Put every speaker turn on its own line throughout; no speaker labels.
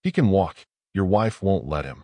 He can walk. Your wife won't let him.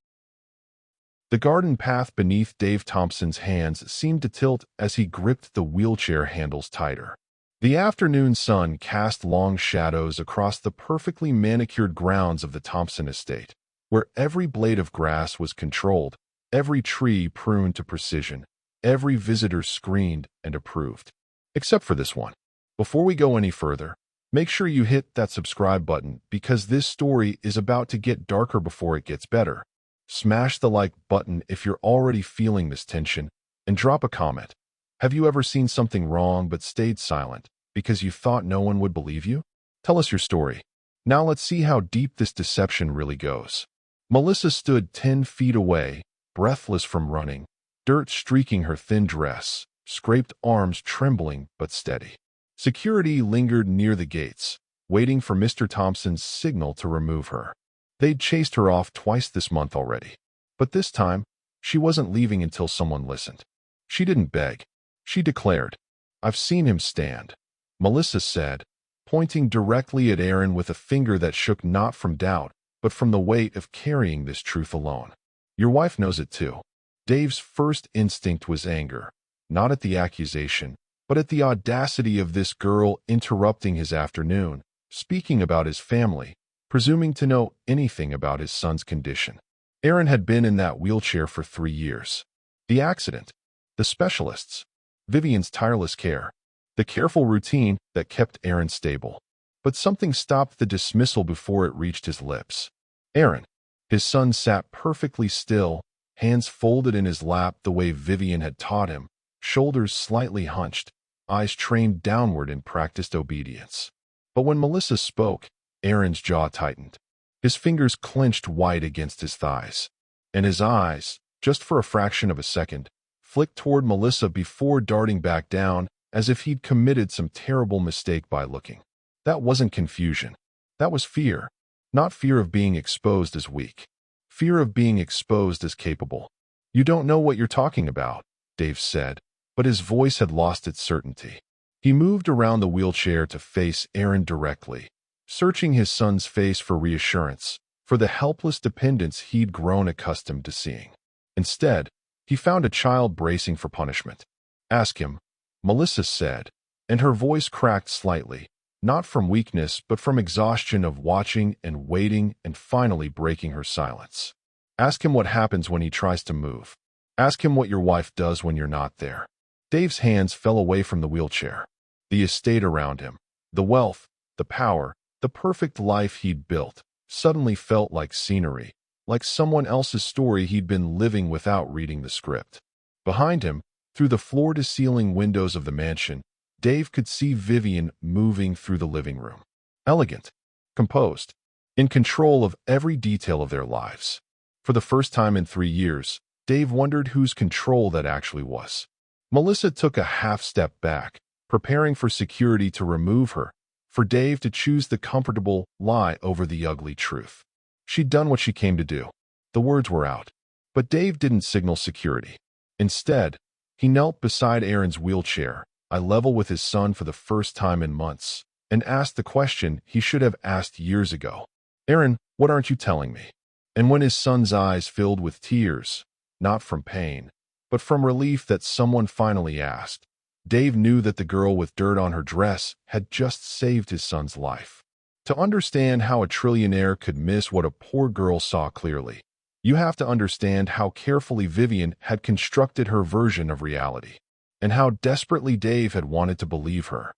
The garden path beneath Dave Thompson's hands seemed to tilt as he gripped the wheelchair handles tighter. The afternoon sun cast long shadows across the perfectly manicured grounds of the Thompson estate, where every blade of grass was controlled, every tree pruned to precision, every visitor screened and approved. Except for this one. Before we go any further, make sure you hit that subscribe button because this story is about to get darker before it gets better. Smash the like button if you're already feeling this tension, and drop a comment. Have you ever seen something wrong but stayed silent because you thought no one would believe you? Tell us your story. Now let's see how deep this deception really goes. Melissa stood 10 feet away, breathless from running, dirt streaking her thin dress, scraped arms trembling but steady. Security lingered near the gates, waiting for Mr. Thompson's signal to remove her. They'd chased her off twice this month already. But this time, she wasn't leaving until someone listened. She didn't beg. She declared, "I've seen him stand," Melissa said, pointing directly at Aaron with a finger that shook not from doubt, but from the weight of carrying this truth alone. "Your wife knows it too." Dave's first instinct was anger, not at the accusation, but at the audacity of this girl interrupting his afternoon, speaking about his family, presuming to know anything about his son's condition. Aaron had been in that wheelchair for 3 years. The accident, the specialists, Vivian's tireless care, the careful routine that kept Aaron stable. But something stopped the dismissal before it reached his lips. Aaron, his son, sat perfectly still, hands folded in his lap the way Vivian had taught him, shoulders slightly hunched, eyes trained downward in practiced obedience. But when Melissa spoke, Aaron's jaw tightened. His fingers clenched wide against his thighs, and his eyes, just for a fraction of a second, flicked toward Melissa before darting back down as if he'd committed some terrible mistake by looking. That wasn't confusion. That was fear. Not fear of being exposed as weak. Fear of being exposed as capable. "You don't know what you're talking about," Dave said, but his voice had lost its certainty. He moved around the wheelchair to face Aaron directly, searching his son's face for reassurance, for the helpless dependence he'd grown accustomed to seeing. Instead, he found a child bracing for punishment. "Ask him," Melissa said, and her voice cracked slightly, not from weakness but from exhaustion of watching and waiting and finally breaking her silence. "Ask him what happens when he tries to move. Ask him what your wife does when you're not there." Dave's hands fell away from the wheelchair. The estate around him, the wealth, the power, the perfect life he'd built, suddenly felt like scenery, like someone else's story he'd been living without reading the script. Behind him, through the floor-to-ceiling windows of the mansion, Dave could see Vivian moving through the living room. Elegant, composed, in control of every detail of their lives. For the first time in 3 years, Dave wondered whose control that actually was. Melissa took a half-step back, preparing for security to remove her, for Dave to choose the comfortable lie over the ugly truth. She'd done what she came to do. The words were out. But Dave didn't signal security. Instead, he knelt beside Aaron's wheelchair, eye level with his son for the first time in months, and asked the question he should have asked years ago. "Aaron, what aren't you telling me?" And when his son's eyes filled with tears, not from pain, but from relief that someone finally asked, Dave knew that the girl with dirt on her dress had just saved his son's life. To understand how a trillionaire could miss what a poor girl saw clearly, you have to understand how carefully Vivian had constructed her version of reality, and how desperately Dave had wanted to believe her.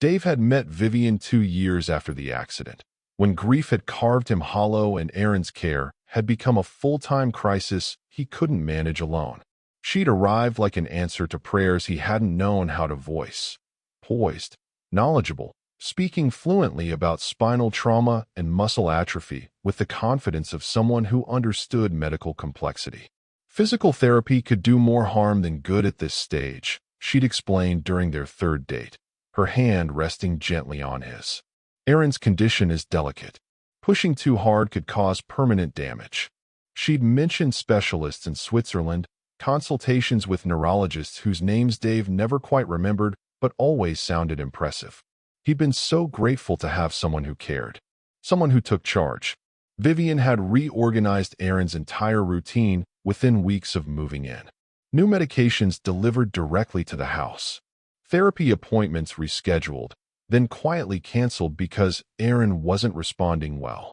Dave had met Vivian 2 years after the accident, when grief had carved him hollow and Aaron's care had become a full-time crisis he couldn't manage alone. She'd arrived like an answer to prayers he hadn't known how to voice. Poised, knowledgeable, speaking fluently about spinal trauma and muscle atrophy with the confidence of someone who understood medical complexity. Physical therapy could do more harm than good at this stage, she'd explained during their 3rd date, her hand resting gently on his. Aaron's condition is delicate. Pushing too hard could cause permanent damage. She'd mentioned specialists in Switzerland, consultations with neurologists whose names Dave never quite remembered but always sounded impressive. He'd been so grateful to have someone who cared, someone who took charge. Vivian had reorganized Aaron's entire routine within weeks of moving in. New medications delivered directly to the house. Therapy appointments rescheduled, then quietly canceled because Aaron wasn't responding well.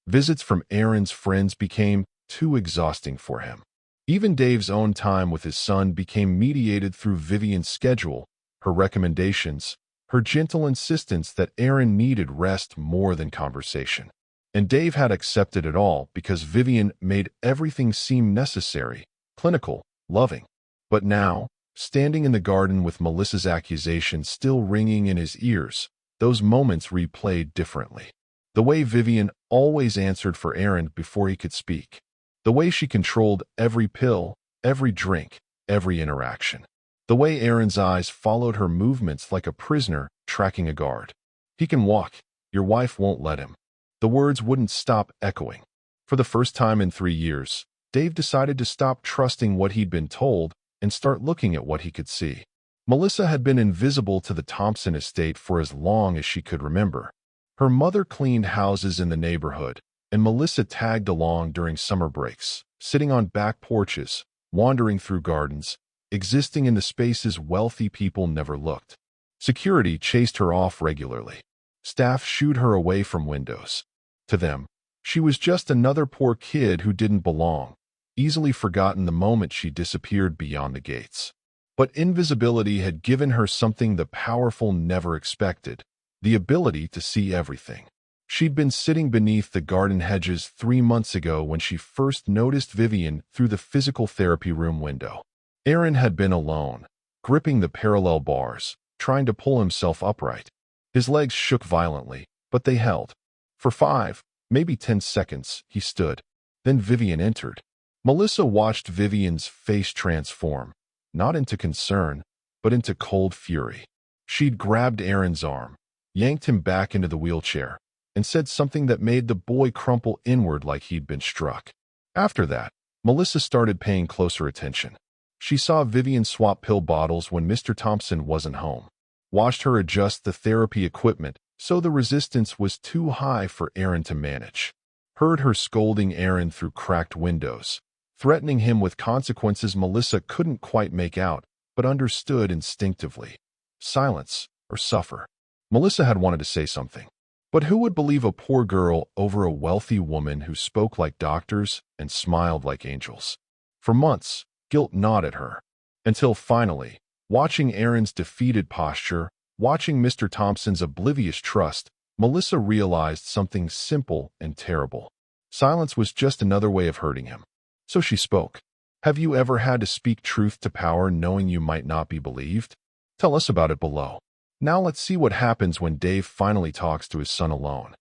Visits from Aaron's friends became too exhausting for him. Even Dave's own time with his son became mediated through Vivian's schedule, her recommendations, her gentle insistence that Aaron needed rest more than conversation. And Dave had accepted it all because Vivian made everything seem necessary, clinical, loving. But now, standing in the garden with Melissa's accusation still ringing in his ears, those moments replayed differently. The way Vivian always answered for Aaron before he could speak. The way she controlled every pill, every drink, every interaction. The way Aaron's eyes followed her movements like a prisoner tracking a guard. He can walk, your wife won't let him. The words wouldn't stop echoing. For the first time in 3 years, Dave decided to stop trusting what he'd been told and start looking at what he could see. Melissa had been invisible to the Thompson estate for as long as she could remember. Her mother cleaned houses in the neighborhood, and Melissa tagged along during summer breaks, sitting on back porches, wandering through gardens, existing in the spaces wealthy people never looked. Security chased her off regularly. Staff shooed her away from windows. To them, she was just another poor kid who didn't belong, easily forgotten the moment she disappeared beyond the gates. But invisibility had given her something the powerful never expected, the ability to see everything. She'd been sitting beneath the garden hedges 3 months ago when she first noticed Vivian through the physical therapy room window. Aaron had been alone, gripping the parallel bars, trying to pull himself upright. His legs shook violently, but they held. For 5, maybe 10 seconds, he stood. Then Vivian entered. Melissa watched Vivian's face transform, not into concern, but into cold fury. She'd grabbed Aaron's arm, yanked him back into the wheelchair, and said something that made the boy crumple inward like he'd been struck. After that, Melissa started paying closer attention. She saw Vivian swap pill bottles when Mr. Thompson wasn't home, watched her adjust the therapy equipment so the resistance was too high for Aaron to manage, heard her scolding Aaron through cracked windows, threatening him with consequences Melissa couldn't quite make out, but understood instinctively. Silence or suffer. Melissa had wanted to say something. But who would believe a poor girl over a wealthy woman who spoke like doctors and smiled like angels? For months, guilt gnawed at her. Until finally, watching Aaron's defeated posture, watching Mr. Thompson's oblivious trust, Melissa realized something simple and terrible. Silence was just another way of hurting him. So she spoke. Have you ever had to speak truth to power knowing you might not be believed? Tell us about it below. Now let's see what happens when Dave finally talks to his son alone.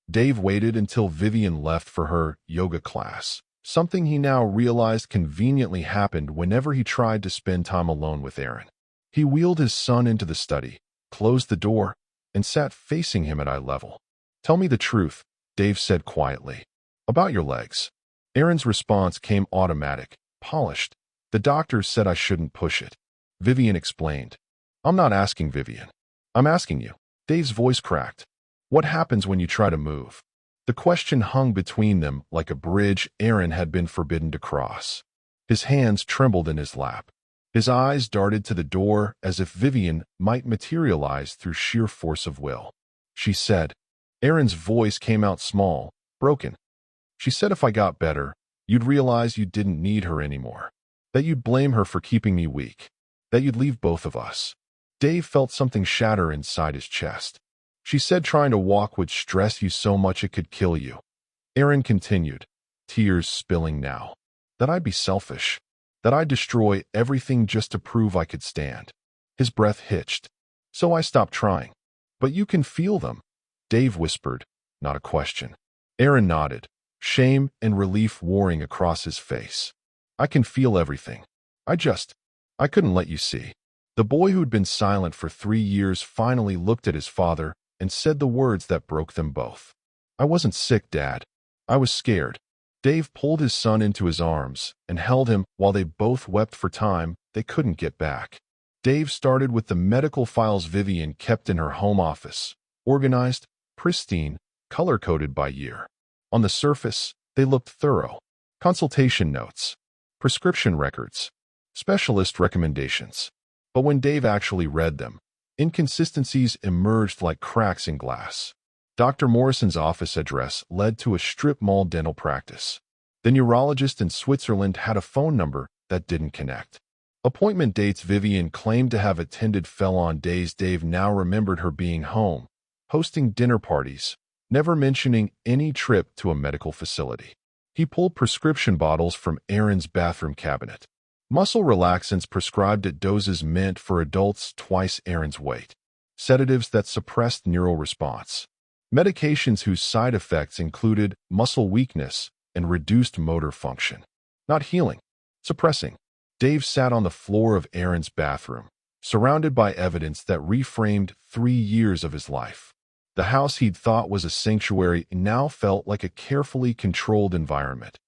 Dave waited until Vivian left for her yoga class, something he now realized conveniently happened whenever he tried to spend time alone with Aaron. He wheeled his son into the study, closed the door, and sat facing him at eye level. Tell me the truth, Dave said quietly. About your legs. Aaron's response came automatic, polished. The doctor said I shouldn't push it. Vivian explained. I'm not asking Vivian. I'm asking you. Dave's voice cracked. What happens when you try to move? The question hung between them like a bridge Aaron had been forbidden to cross. His hands trembled in his lap. His eyes darted to the door as if Vivian might materialize through sheer force of will. She said. Aaron's voice came out small, broken. She said if I got better, you'd realize you didn't need her anymore. That you'd blame her for keeping me weak. That you'd leave both of us. Dave felt something shatter inside his chest. She said trying to walk would stress you so much it could kill you. Aaron continued, tears spilling now. That I'd be selfish. That I'd destroy everything just to prove I could stand. His breath hitched. So I stopped trying. But you can feel them. Dave whispered, not a question. Aaron nodded, shame and relief warring across his face. I can feel everything. I couldn't let you see. The boy who'd been silent for 3 years finally looked at his father and said the words that broke them both. I wasn't sick, Dad. I was scared. Dave pulled his son into his arms and held him while they both wept for time they couldn't get back. Dave started with the medical files Vivian kept in her home office, organized, pristine, color-coded by year. On the surface, they looked thorough. Consultation notes, prescription records, specialist recommendations. But when Dave actually read them, inconsistencies emerged like cracks in glass. Dr. Morrison's office address led to a strip mall dental practice. The neurologist in Switzerland had a phone number that didn't connect. Appointment dates Vivian claimed to have attended fell on days Dave now remembered her being home, hosting dinner parties, never mentioning any trip to a medical facility. He pulled prescription bottles from Aaron's bathroom cabinet. Muscle relaxants prescribed at doses meant for adults twice Aaron's weight. Sedatives that suppressed neural response. Medications whose side effects included muscle weakness and reduced motor function. Not healing, suppressing. Dave sat on the floor of Aaron's bathroom, surrounded by evidence that reframed 3 years of his life. The house he'd thought was a sanctuary now felt like a carefully controlled environment.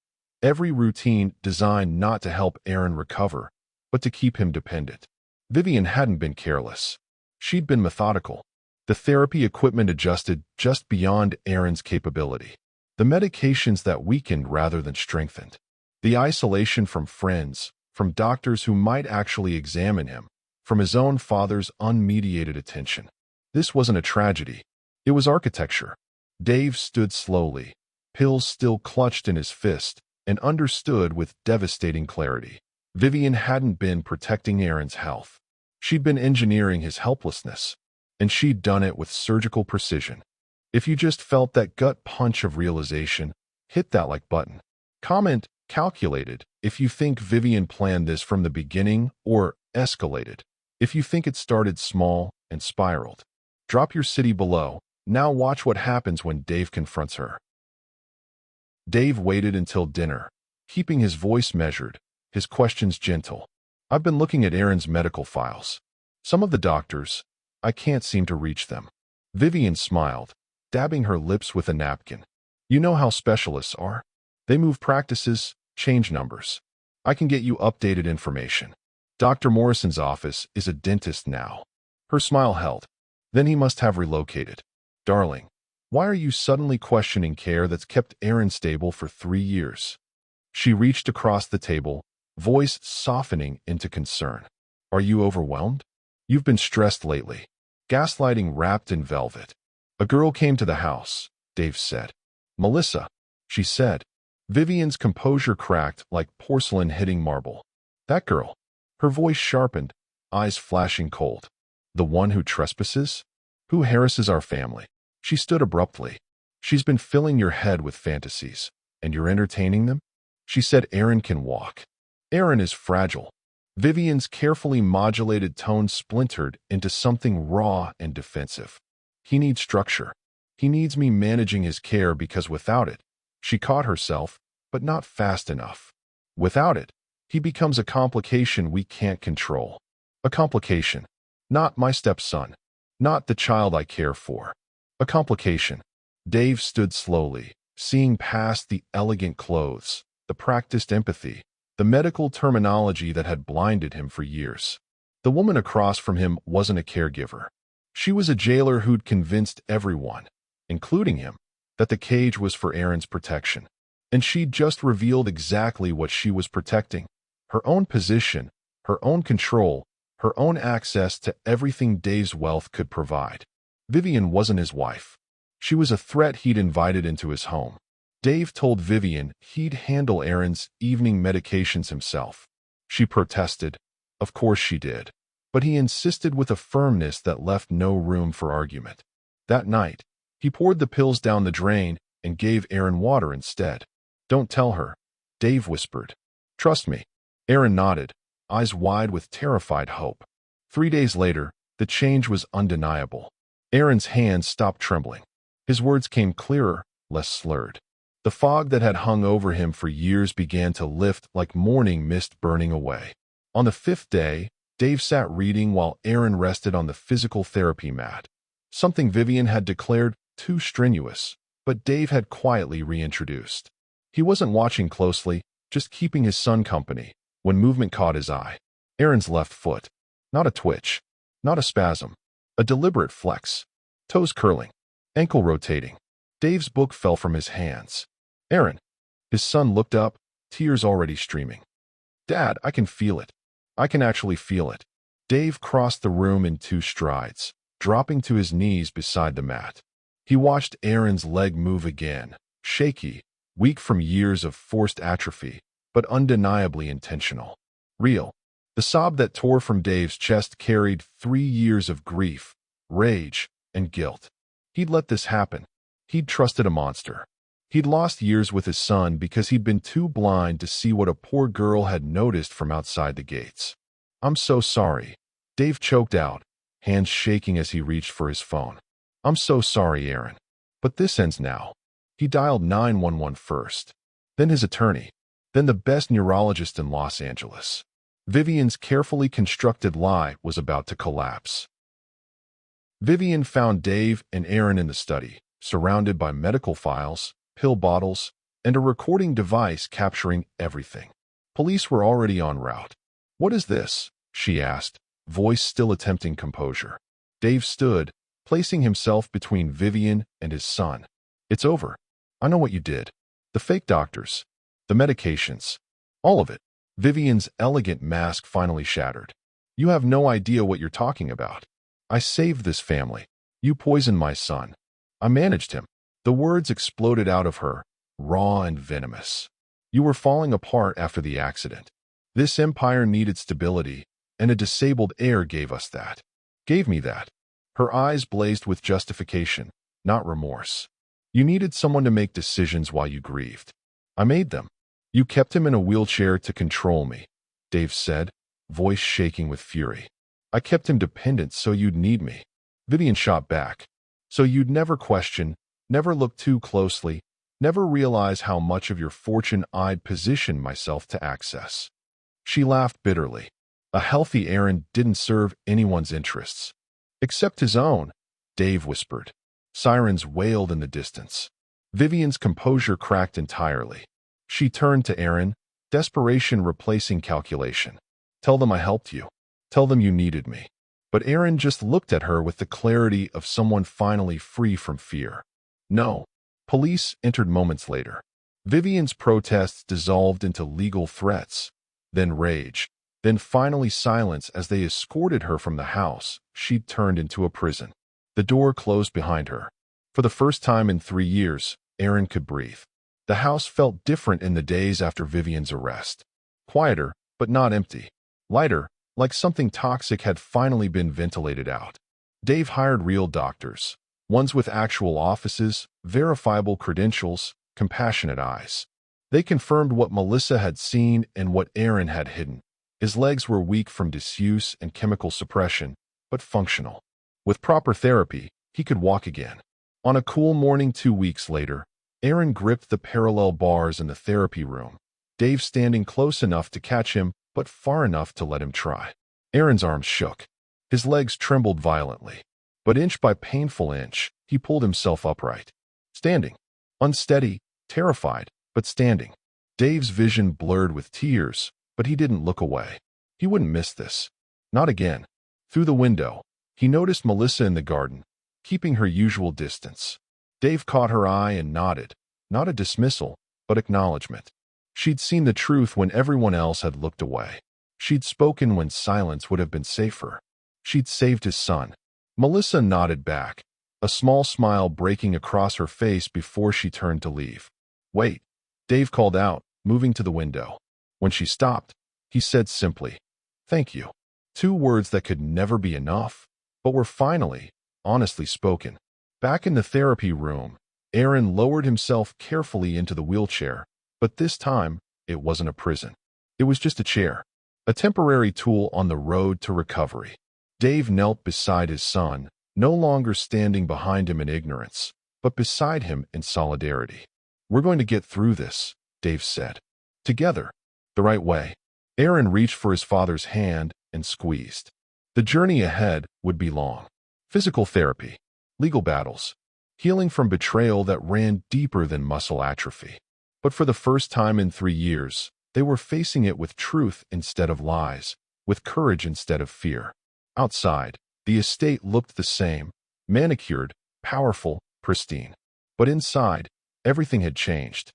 Every routine designed not to help Aaron recover, but to keep him dependent. Vivian hadn't been careless. She'd been methodical. The therapy equipment adjusted just beyond Aaron's capability. The medications that weakened rather than strengthened. The isolation from friends, from doctors who might actually examine him, from his own father's unmediated attention. This wasn't a tragedy. It was architecture. Dave stood slowly, pills still clutched in his fist, and understood with devastating clarity. Vivian hadn't been protecting Aaron's health. She'd been engineering his helplessness, and she'd done it with surgical precision. If you just felt that gut punch of realization, hit that like button. Comment, calculated, if you think Vivian planned this from the beginning, or escalated, if you think it started small and spiraled. Drop your city below. Now watch what happens when Dave confronts her. Dave waited until dinner, keeping his voice measured, his questions gentle. I've been looking at Aaron's medical files. Some of the doctors, I can't seem to reach them. Vivian smiled, dabbing her lips with a napkin. You know how specialists are. They move practices, change numbers. I can get you updated information. Dr. Morrison's office is a dentist now. Her smile held. Then he must have relocated. Darling, why are you suddenly questioning care that's kept Aaron stable for 3 years? She reached across the table, voice softening into concern. Are you overwhelmed? You've been stressed lately. Gaslighting wrapped in velvet. A girl came to the house, Dave said. Melissa, she said. Vivian's composure cracked like porcelain hitting marble. That girl. Her voice sharpened, eyes flashing cold. The one who trespasses? Who harasses our family? She stood abruptly. She's been filling your head with fantasies, and you're entertaining them? She said Aaron can walk. Aaron is fragile. Vivian's carefully modulated tone splintered into something raw and defensive. He needs structure. He needs me managing his care because without it, she caught herself, but not fast enough. Without it, he becomes a complication we can't control. A complication. Not my stepson. Not the child I care for. A complication. Dave stood slowly, seeing past the elegant clothes, the practiced empathy, the medical terminology that had blinded him for years. The woman across from him wasn't a caregiver. She was a jailer who'd convinced everyone, including him, that the cage was for Aaron's protection. And she'd just revealed exactly what she was protecting. Her own position, her own control, her own access to everything Dave's wealth could provide. Vivian wasn't his wife. She was a threat he'd invited into his home. Dave told Vivian he'd handle Aaron's evening medications himself. She protested. Of course she did. But he insisted with a firmness that left no room for argument. That night, he poured the pills down the drain and gave Aaron water instead. Don't tell her, Dave whispered. Trust me. Aaron nodded, eyes wide with terrified hope. 3 days later, the change was undeniable. Aaron's hands stopped trembling. His words came clearer, less slurred. The fog that had hung over him for years began to lift like morning mist burning away. On the 5th day, Dave sat reading while Aaron rested on the physical therapy mat. Something Vivian had declared too strenuous, but Dave had quietly reintroduced. He wasn't watching closely, just keeping his son company, when movement caught his eye. Aaron's left foot. Not a twitch. Not a spasm. A deliberate flex. Toes curling. Ankle rotating. Dave's book fell from his hands. Aaron. His son looked up, tears already streaming. Dad, I can feel it. I can actually feel it. Dave crossed the room in 2 strides, dropping to his knees beside the mat. He watched Aaron's leg move again, shaky, weak from years of forced atrophy, but undeniably intentional. Real. The sob that tore from Dave's chest carried 3 years of grief, rage, and guilt. He'd let this happen. He'd trusted a monster. He'd lost years with his son because he'd been too blind to see what a poor girl had noticed from outside the gates. I'm so sorry. Dave choked out, hands shaking as he reached for his phone. I'm so sorry, Aaron. But this ends now. He dialed 911 first, then his attorney, then the best neurologist in Los Angeles. Vivian's carefully constructed lie was about to collapse. Vivian found Dave and Aaron in the study, surrounded by medical files, pill bottles, and a recording device capturing everything. Police were already en route. What is this? She asked, voice still attempting composure. Dave stood, placing himself between Vivian and his son. It's over. I know what you did. The fake doctors. The medications. All of it. Vivian's elegant mask finally shattered. You have no idea what you're talking about. I saved this family. You poisoned my son. I managed him. The words exploded out of her, raw and venomous. You were falling apart after the accident. This empire needed stability, and a disabled heir gave us that. Gave me that. Her eyes blazed with justification, not remorse. You needed someone to make decisions while you grieved. I made them. You kept him in a wheelchair to control me, Dave said, voice shaking with fury. I kept him dependent so you'd need me. Vivian shot back. So you'd never question, never look too closely, never realize how much of your fortune I'd positioned myself to access. She laughed bitterly. A healthy Aaron didn't serve anyone's interests. Except his own, Dave whispered. Sirens wailed in the distance. Vivian's composure cracked entirely. She turned to Aaron, desperation replacing calculation. Tell them I helped you. Tell them you needed me. But Aaron just looked at her with the clarity of someone finally free from fear. No. Police entered moments later. Vivian's protests dissolved into legal threats, then rage, then finally silence as they escorted her from the house she'd turned into a prison. The door closed behind her. For the first time in 3 years, Aaron could breathe. The house felt different in the days after Vivian's arrest. Quieter, but not empty. Lighter, like something toxic had finally been ventilated out. Dave hired real doctors, ones with actual offices, verifiable credentials, compassionate eyes. They confirmed what Melissa had seen and what Aaron had hidden. His legs were weak from disuse and chemical suppression, but functional. With proper therapy, he could walk again. On a cool morning 2 weeks later, Aaron gripped the parallel bars in the therapy room, Dave standing close enough to catch him, but far enough to let him try. Aaron's arms shook. His legs trembled violently. But inch by painful inch, he pulled himself upright. Standing. Unsteady, terrified, but standing. Dave's vision blurred with tears, but he didn't look away. He wouldn't miss this. Not again. Through the window, he noticed Melissa in the garden, keeping her usual distance. Dave caught her eye and nodded. Not a dismissal, but acknowledgement. She'd seen the truth when everyone else had looked away. She'd spoken when silence would have been safer. She'd saved his son. Melissa nodded back, a small smile breaking across her face before she turned to leave. Wait, Dave called out, moving to the window. When she stopped, he said simply, thank you. 2 words that could never be enough, but were finally, honestly spoken. Back in the therapy room, Aaron lowered himself carefully into the wheelchair, but this time, it wasn't a prison. It was just a chair, a temporary tool on the road to recovery. Dave knelt beside his son, no longer standing behind him in ignorance, but beside him in solidarity. We're going to get through this, Dave said. Together. The right way. Aaron reached for his father's hand and squeezed. The journey ahead would be long. Physical therapy, legal battles, healing from betrayal that ran deeper than muscle atrophy. But for the first time in 3 years, they were facing it with truth instead of lies, with courage instead of fear. Outside, the estate looked the same, manicured, powerful, pristine. But inside, everything had changed.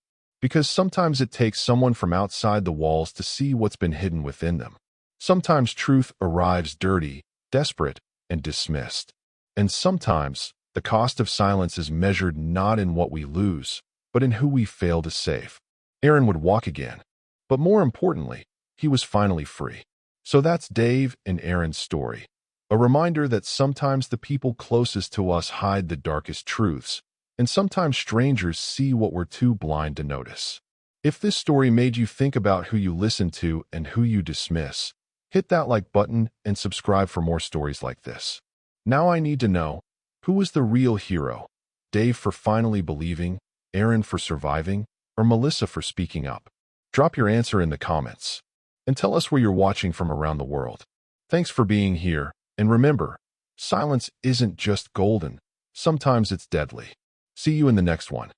Because sometimes it takes someone from outside the walls to see what's been hidden within them. Sometimes truth arrives dirty, desperate, and dismissed. And sometimes the cost of silence is measured not in what we lose, but in who we fail to save. Aaron would walk again. But more importantly, he was finally free. So that's Dave and Aaron's story. A reminder that sometimes the people closest to us hide the darkest truths, and sometimes strangers see what we're too blind to notice. If this story made you think about who you listen to and who you dismiss, hit that like button and subscribe for more stories like this. Now I need to know, who was the real hero? Dave for finally believing, Aaron for surviving, or Melissa for speaking up? Drop your answer in the comments. And tell us where you're watching from around the world. Thanks for being here, and remember, silence isn't just golden, sometimes it's deadly. See you in the next one.